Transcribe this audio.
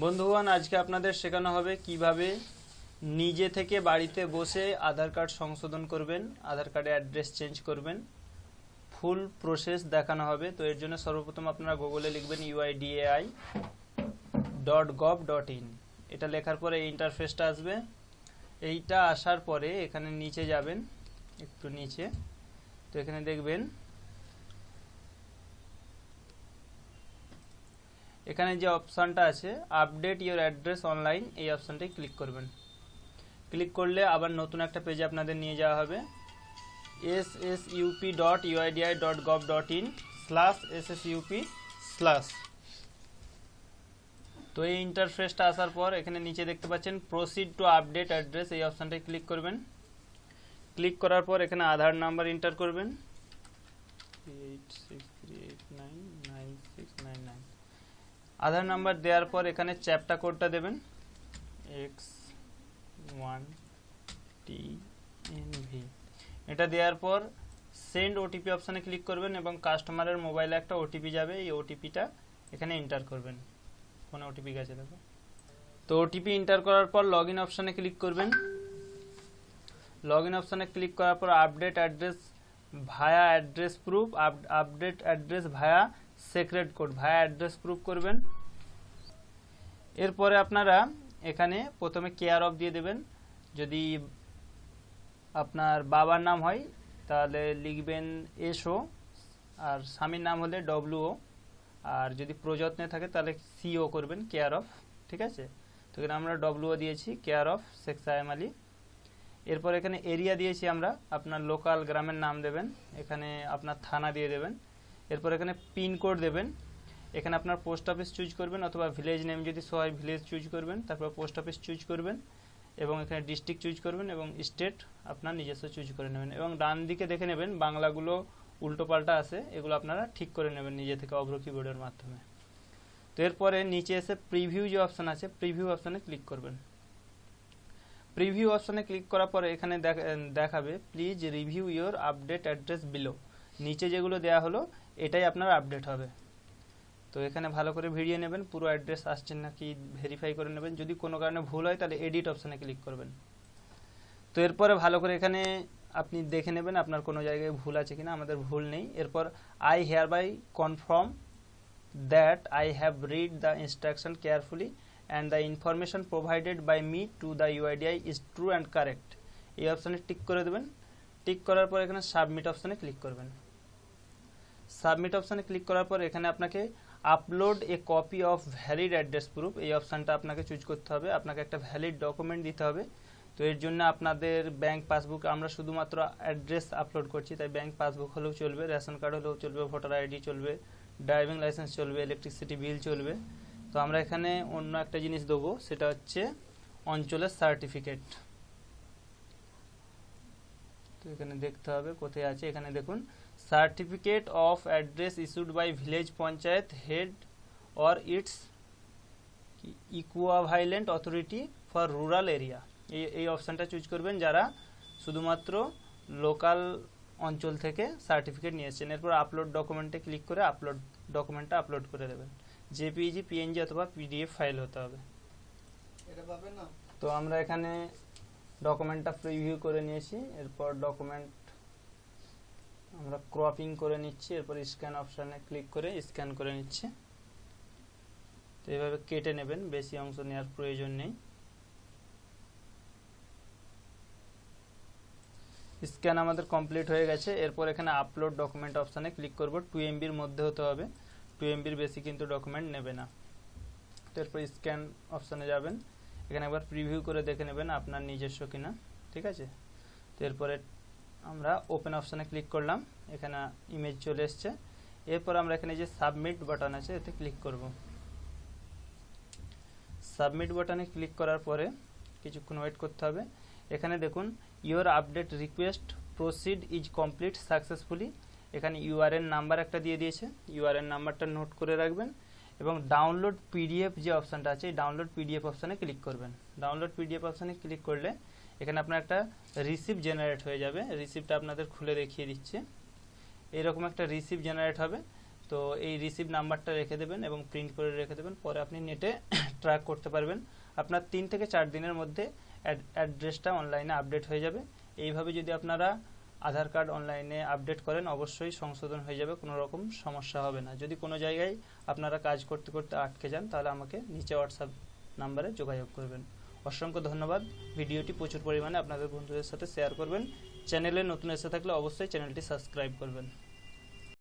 বন্ধুগণ, আজকে আপনাদের শেখানো হবে কিভাবে নিজে থেকে বাড়িতে বসে আধার কার্ড সংশোধন করবেন, আধার কার্ডে অ্যাড্রেস চেঞ্জ করবেন। ফুল প্রসেস দেখানো হবে। তো এর জন্য সর্বপ্রথম আপনারা গুগলে লিখবেন uidai.gov.in। এটা লেখার পরে এই ইন্টারফেসটা আসবে। এইটা আসার পরে এখানে নিচে যাবেন, একটু নিচে। তো এখানে দেখবেন এখানে যে অপশানটা আছে আপডেট ইওর অ্যাড্রেস অনলাইন, এই অপশানটাই ক্লিক করবেন। ক্লিক করলে আবার নতুন একটা পেজে আপনাদের নিয়ে যাওয়া হবে ssUP.uidi.gov.in/SSUP/। তো এই ইন্টারফেসটা আসার পর এখানে নিচে দেখতে পাচ্ছেন প্রসিড টু আপডেট অ্যাড্রেস, এই অপশানটায় ক্লিক করবেন। ক্লিক করার পর এখানে আধার নাম্বার এন্টার করবেন 3863899699। আধার নাম্বার দেওয়ার পর এখানে চ্যাপ্টা কোডটা দেবেন X1TNV। এটা দেওয়ার পর সেন্ড ওটিপি অপশানে ক্লিক করবেন এবং কাস্টমারের মোবাইলে একটা ওটিপি যাবে, এই ওটিপিটা এখানে এন্টার করবেন। ফোনে ওটিপি গেছে দেখো। তো ওটিপি এন্টার করার পর লগ ইন অপশানে ক্লিক করবেন। লগ ইন অপশানে ক্লিক করার পর আপডেট অ্যাড্রেস ভায়া অ্যাড্রেস প্রুফ, আপডেট অ্যাড্রেস ভায়া সিক্রেট কোড, ভায়া অ্যাড্রেস প্রুফ করবেন। এরপরে আপনারা এখানে প্রথমে কেয়ার অফ দিয়ে দেবেন। যদি আপনার বাবার নাম হয় তাহলে লিখবেন SO, আর স্বামীর নাম হলে WO, আর যদি প্রযত্নে থাকে তাহলে CO করবেন, কেয়ার অফ। ঠিক আছে, তো এখানে আমরা WO দিয়েছি, কেয়ার অফ শেখ সায়েম আলী। এরপর এখানে এরিয়া দিয়েছি আমরা, আপনার লোকাল গ্রামের নাম দেবেন, এখানে আপনার থানা দিয়ে দেবেন। এরপর এখানে পিনকোড দেবেন। এখানে আপনার পোস্ট অফিস চুজ করবেন, অথবা ভিলেজ নেম যদি সবাই ভিলেজ চুজ করবেন, তারপর পোস্ট অফিস চুজ করবেন এবং এখানে ডিস্ট্রিক্ট চুজ করবেন এবং স্টেট আপনার নিজস্ব চুজ করে নেবেন। এবং ডান দিকে দেখে নেবেন বাংলাগুলো উল্টো পাল্টা আছে, এগুলো আপনারা ঠিক করে নেবেন নিজে থেকে অভ্র কিবোর্ডের মাধ্যমে। তো এরপরে নিচে এসে প্রিভিউ যে অপশান আছে, প্রিভিউ অপশানে ক্লিক করবেন। প্রিভিউ অপশানে ক্লিক করার পরে এখানে দেখাবে please review your update address below. নিচে যেগুলো দেয়া হলো এটাই আপনার আপডেট হবে। তো এখানে ভালো করে ভিড়িয়ে নেবেন, পুরো অ্যাড্রেস আসছে নাকি ভেরিফাই করে নেবেন। যদি কোনো কারণে ভুল হয় তাহলে এডিট অপশানে ক্লিক করবেন। তো এরপরে ভালো করে এখানে আপনি দেখে নেবেন আপনার কোনো জায়গায় ভুল আছে কিনা। আমাদের ভুল নেই। এরপর I hereby confirm that I have read the instruction carefully and the information provided by me to the UIDI is true and correct, এই অপশানে টিক করে দেবেন। টিক করার পর এখানে সাবমিট অপশানে ক্লিক করবেন। সাবমিট অপশানে ক্লিক করার পর এখানে আপনাকে upload A copy of valid address proof, এই অপশানটা আপনাকে চুজ করতে হবে। আপনাকে একটা ভ্যালিড ডকুমেন্ট দিতে হবে। তো এর জন্য আপনাদের ব্যাংক পাসবুক, আমরা শুধুমাত্র অ্যাড্রেস আপলোড করছি তাই ব্যাংক পাসবুক হলেও চলবে, রেশন কার্ড হলেও চলবে, ভোটার ID চলবে, ড্রাইভিং লাইসেন্স চলবে, ইলেকট্রিসিটি বিল চলবে। তো আমরা এখানে অন্য একটা জিনিস দেবো, সেটা হচ্ছে অঞ্চলের সার্টিফিকেট। তো এখানে দেখতে হবে কোথায় আছে, এখানে দেখুন certificate of address issued by village panchayat head or its equivalent authority for rural area, এই অপশানটা চুজ করবেন যারা শুধুমাত্র লোকাল অঞ্চল থেকে সার্টিফিকেট নিয়েছেন। এরপর আপলোড ডকুমেন্টে ক্লিক করে আপলোড ডকুমেন্টটা আপলোড করে দেবেন। JPG, PNG অথবা PDF ফাইল হতে হবে। তো আমরা এখানে ডকুমেন্টটা প্রিভিউ করে নিয়েছি। এরপর ডকুমেন্ট আমরা ক্রপিং করে নিচ্ছি। এরপর স্ক্যান অপশানে ক্লিক করে স্ক্যান করে নিচ্ছি। তো এইভাবে কেটে নেবেন, বেশি অংশ নেওয়ার প্রয়োজন নেই। স্ক্যান আমাদের কমপ্লিট হয়ে গেছে। এরপর এখানে আপলোড ডকুমেন্ট অপশানে ক্লিক করব। 2 MBর মধ্যে হতে হবে, 2 MBর বেশি কিন্তু ডকুমেন্ট নেবে না। তো এরপর স্ক্যান অপশানে যাবেন, এখানে একবার প্রিভিউ করে দেখে নেবেন আপনার নিজস্ব কিনা। ঠিক আছে, তো এরপরে আমরা ওপেন অপশানে ক্লিক করলাম, এখানে ইমেজ চলে এসছে। এরপর আমরা এখানে যে সাবমিট বাটন আছে এতে ক্লিক করব। সাবমিট বাটনে ক্লিক করার পরে কিছুক্ষণ ওয়েট করতে হবে। এখানে দেখুন your update request proceed is complete successfully, এখানে URN নাম্বার একটা দিয়ে দিয়েছে, URN নাম্বারটা নোট করে রাখবেন। এবং ডাউনলোড PDF যে অপশানটা আছে, এই ডাউনলোড PDF অপশানে ক্লিক করবেন। ডাউনলোড PDF অপশানে ক্লিক করলে এখানে আপনার একটা রিসিপ্ট জেনারেট হয়ে যাবে। রিসিপ্টটা আপনাদের খুলে দেখিয়ে দিচ্ছে। এইরকম একটা রিসিপ্ট জেনারেট হবে। তো এই রিসিপ্ট নাম্বারটা রেখে দেবেন এবং প্রিন্ট করে রেখে দেবেন। পরে আপনি নেটে ট্র্যাক করতে পারবেন। আপনার 3 থেকে 4 দিনের মধ্যে অ্যাড্রেসটা অনলাইনে আপডেট হয়ে যাবে। এইভাবে যদি আপনারা আধার কার্ড অনলাইনে আপডেট করেন অবশ্যই সংশোধন হয়ে যাবে, কোনো রকম সমস্যা হবে না। যদি কোনো জায়গায় আপনারা কাজ করতে করতে আটকে যান তাহলে আমাকে নিচে হোয়াটসঅ্যাপ নাম্বারে যোগাযোগ করবেন। অসংখ্য ধন্যবাদ। ভিডিওটি প্রচুর পরিমাণে আপনাদের বন্ধুদের সাথে শেয়ার করবেন। চ্যানেলে নতুন এসে থাকলে অবশ্যই চ্যানেলটি সাবস্ক্রাইব করবেন।